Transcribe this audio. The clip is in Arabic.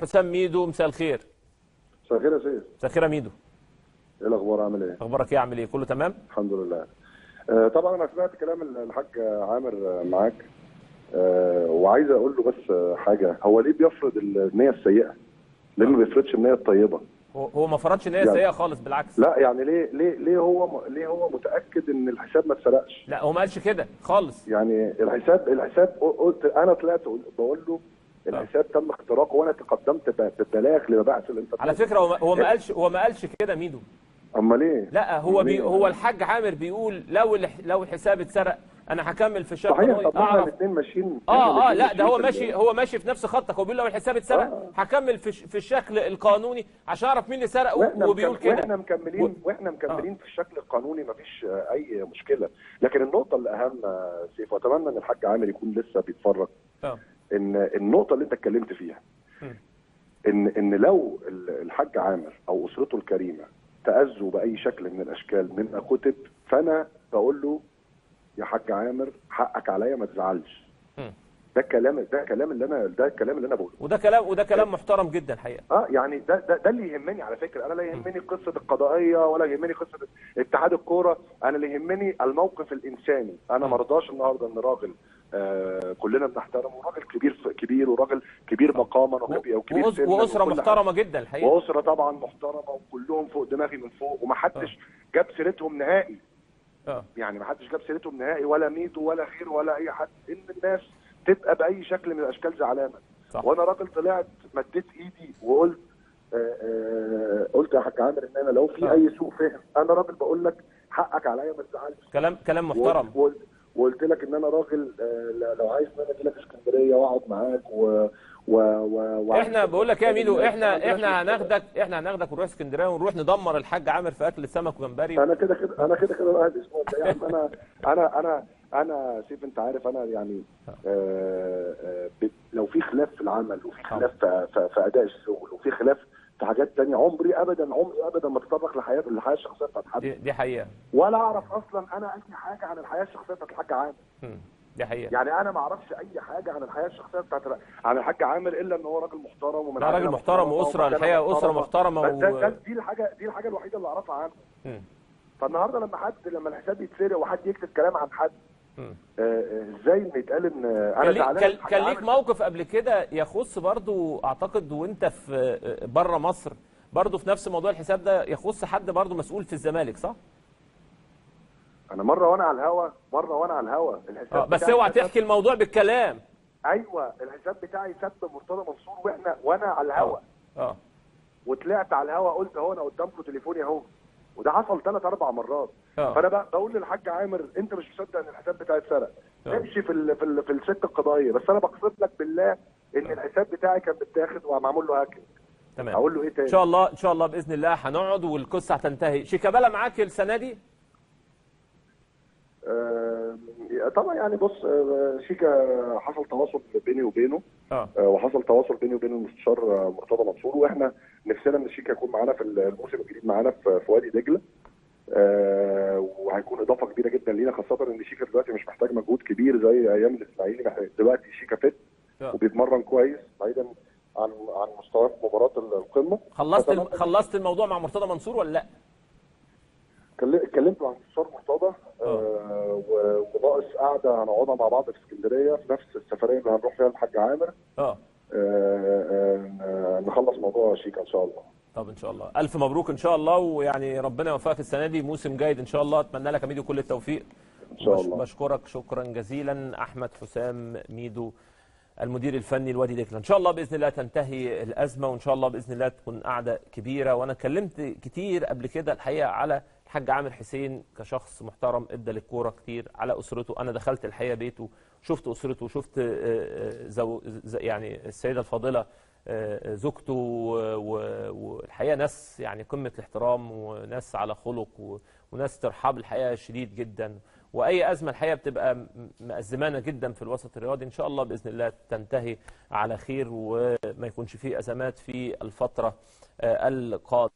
حسام ميدو، مساء الخير. مساء الخير يا سيد. مساء الخير يا ميدو. ايه الاخبار؟ عامل ايه؟ اخبارك ايه؟ عامل ايه؟ كله تمام؟ الحمد لله. طبعا انا سمعت كلام الحاج عامر معاك. وعايز اقول له بس حاجه، هو ليه بيفرض النيه السيئه؟ ليه ما بيفرضش النيه الطيبه؟ هو ما فرضش نيه يعني سيئه خالص، بالعكس. لا يعني ليه هو متاكد ان الحساب ما اتسرقش؟ لا هو ما قالش كده خالص. يعني الحساب قلت انا طلعت بقول له الحساب تم اختراقه، وانا تقدمت ببلاغ لمباحث الانترنت. على فكره هو ما قالش كده ميدو. امال ايه؟ لا هو الحاج عامر بيقول لو الحساب اتسرق انا هكمل في الشق صحيح. القانوني. طب احنا الاثنين ماشيين. لا ده هو ماشي في نفس خطك. هو بيقول لو الحساب اتسرق هكمل في الشكل القانوني عشان اعرف مين اللي سرقه، وبيقول كده. واحنا مكملين في الشكل القانوني، مفيش اي مشكله. لكن النقطه الاهم سيف، واتمنى ان الحاج عامر يكون لسه بيتفرج، ان النقطه اللي انت اتكلمت فيها، ان لو الحاج عامر او اسرته الكريمه تاذوا باي شكل من الاشكال مما كتب، فانا بقول له يا حاج عامر حقك عليا، ما تزعلش. ده الكلام اللي انا بقوله. وده كلام محترم جدا الحقيقه. يعني ده اللي يهمني على فكره. انا لا يهمني قصه القضائيه ولا يهمني قصه اتحاد الكوره، انا اللي يهمني الموقف الانساني. انا ما رضاش النهارده ان راجل كلنا بنحترمه، وراجل كبير وراجل كبير مقاما وكبير سنا، واسره محترمه جدا الحقيقه، واسره طبعا محترمه، وكلهم فوق دماغي من فوق، ومحدش جاب سيرتهم نهائي. يعني ما حدش جاب سيرتهم نهائي، ولا ميدو ولا غيره ولا اي حد، ان الناس تبقى باي شكل من الاشكال زعلانه. وانا راجل طلعت مديت ايدي وقلت قلت يا حاج عامر ان انا لو في اي سوء فهم، انا راجل بقول لك حقك عليا ما تزعلش. كلام محترم. وقلت لك ان انا راجل لو عايز ان انا اجي لك اسكندريه واقعد معاك احنا بقول لك يا ميدو، احنا هناخدك ونروح اسكندريه ونروح ندمر الحاج عامر في اكل سمك وجمبري. انا كده قاعد اسبوع يا عم. انا سيف، انت عارف انا يعني لو في خلاف في العمل، وفي خلاف في اداء الشغل، وفي خلاف في حاجات ثانيه، عمري ابدا ما اتطرق للحياه الشخصيه بتاعت حد. دي حقيقه. ولا اعرف اصلا انا اي حاجه عن الحياه الشخصيه بتاعت الحاج عامر. دي حقيقه. يعني انا ما اعرفش اي حاجه عن الحياه الشخصيه بتاعت عن الحاج عامر، الا ان هو راجل محترم، ومن راجل محترم، واسره الحقيقه اسره محترمه. دي الحاجه الوحيده اللي اعرفها عنه. فالنهارده لما الحساب يتسرق وحد يكتب كلام عن حد، ازاي ان يتقال ان انا زعلان؟ كان ليك موقف قبل كده يخص برضو اعتقد وانت في بره مصر، برضو في نفس موضوع الحساب ده، يخص حد برضو مسؤول في الزمالك، صح؟ انا مره وانا على الهوا الحساب بس اوعى تحكي الموضوع بالكلام. ايوه، الحساب بتاعي سب مرتضى منصور وانا على الهوا. وطلعت على الهوا قلت اهو انا قدامكم تليفوني اهو، وده حصل 3-4 مرات. فانا بقول للحاج عامر انت مش مصدق ان الحساب بتاعي اتسرق، امشي في السكه القضائيه، بس انا بقسم لك بالله ان الحساب بتاعي كان متاخد ومعمول له هاكينج. تمام. اقول له ايه تاني؟ ان شاء الله باذن الله هنقعد والقصه هتنتهي. شيكابالا معاك السنه دي؟ طبعا يعني بص، شيكا حصل تواصل بيني وبينه، وحصل تواصل بيني وبين المستشار مرتضى منصور، واحنا نفسنا ان شيكا يكون معانا في الموسم الجديد معانا في وادي دجله. وهيكون اضافه كبيره جدا لينا، خاصه ان شيكا دلوقتي مش محتاج مجهود كبير زي ايام الاسماعيلي. دلوقتي شيكا فت وبيتمرن كويس، بعيدا عن مستواه في مباراه القمه. خلصت الموضوع مع مرتضى منصور ولا لا؟ اتكلمت مع المستشار مرتضى، وناقص قاعده هنقعدها مع بعض في اسكندريه في نفس السفريه اللي هنروح فيها الحاج عامر. نخلص موضوع شيكا ان شاء الله. طب ان شاء الله، الف مبروك ان شاء الله، ويعني ربنا يوفقك السنه دي، موسم جيد ان شاء الله. اتمنى لك يا ميدو كل التوفيق ان شاء الله. بشكرك شكرا جزيلا احمد حسام ميدو، المدير الفني لوادي دجله. ان شاء الله باذن الله تنتهي الازمه، وان شاء الله باذن الله تكون قعده كبيره. وانا اتكلمت كتير قبل كده الحقيقه على الحاج عامر حسين كشخص محترم ادى للكوره كتير، على اسرته. انا دخلت الحقيقه بيته، شفت اسرته، شفت يعني السيده الفاضله زوجته، والحقيقه ناس يعني قمه الاحترام، وناس على خلق، وناس ترحاب الحقيقه شديد جدا. واي ازمه الحقيقه بتبقى مأزمانه جدا في الوسط الرياضي. ان شاء الله باذن الله تنتهي على خير، وما يكونش فيه ازمات في الفتره القادمه.